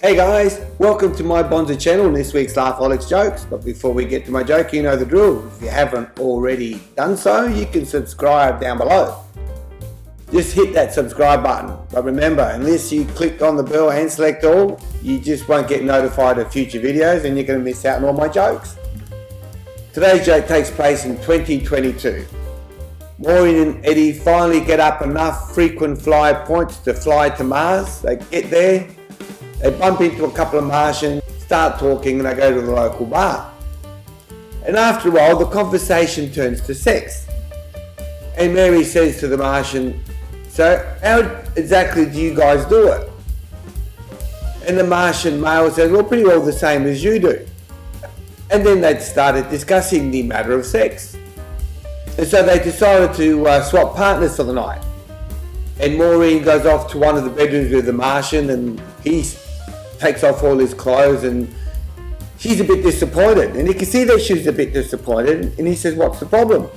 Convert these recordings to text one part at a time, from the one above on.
Hey guys, welcome to my Bonza channel and this week's Laughaholics jokes. But before we get to my joke, you know the drill. If you haven't already done so, you can subscribe down below. Just hit that subscribe button. But remember, unless you click on the bell and select all, you just won't get notified of future videos and you're going to miss out on all my jokes. Today's joke takes place in 2022. Maureen and Eddie finally get up enough frequent flyer points to fly to Mars. They get there. They bump into a couple of Martians, start talking, and they go to the local bar. And after a while, the conversation turns to sex. And Mary says to the Martian, "So, how exactly do you guys do it?" And the Martian male says, "Well, pretty well the same as you do." And then they started discussing the matter of sex. And so they decided to swap partners for the night. And Maureen goes off to one of the bedrooms with the Martian and he takes off all his clothes and she's a bit disappointed. And you can see that she's a bit disappointed and he says, "What's the problem?"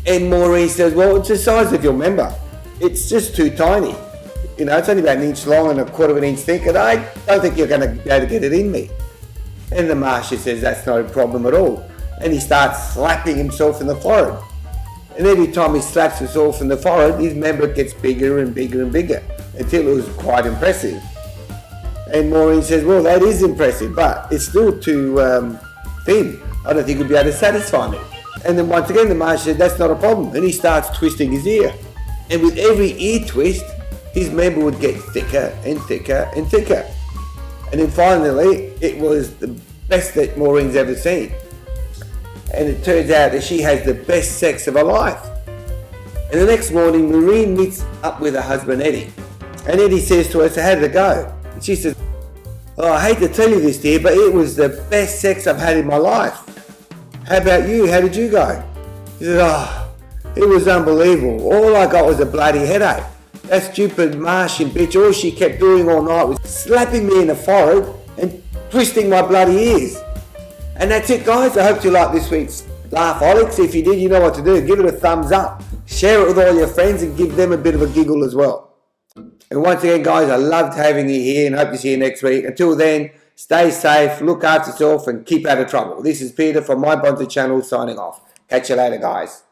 And Maureen says, "Well, it's the size of your member. It's just too tiny. You know, it's only about an inch long and a quarter of an inch thick and I don't think you're going to be able to get it in me." And the Martian says, "That's no problem at all." And he starts slapping himself in the forehead. And every time he slaps himself in the forehead, his member gets bigger and bigger and bigger until it was quite impressive. And Maureen says, "Well, that is impressive, but it's still too thin. I don't think you'll be able to satisfy me." And then once again, the Martian said, "That's not a problem." And he starts twisting his ear. And with every ear twist, his member would get thicker and thicker and thicker. And then finally, it was the best that Maureen's ever seen. And it turns out that she has the best sex of her life. And the next morning, Maureen meets up with her husband, Eddie. And Eddie says to her, "So how did it go?" And she says, "Oh, I hate to tell you this, dear, but it was the best sex I've had in my life. How about you? How did you go?" He says, "Oh, it was unbelievable. All I got was a bloody headache. That stupid Martian bitch, all she kept doing all night was slapping me in the forehead and twisting my bloody ears." And that's it, guys. I hope you liked this week's Laughaholics. If you did, you know what to do. Give it a thumbs up. Share it with all your friends and give them a bit of a giggle as well. And once again, guys, I loved having you here and hope to see you next week. Until then, stay safe, look after yourself and keep out of trouble. This is Peter from my Bonza channel signing off. Catch you later, guys.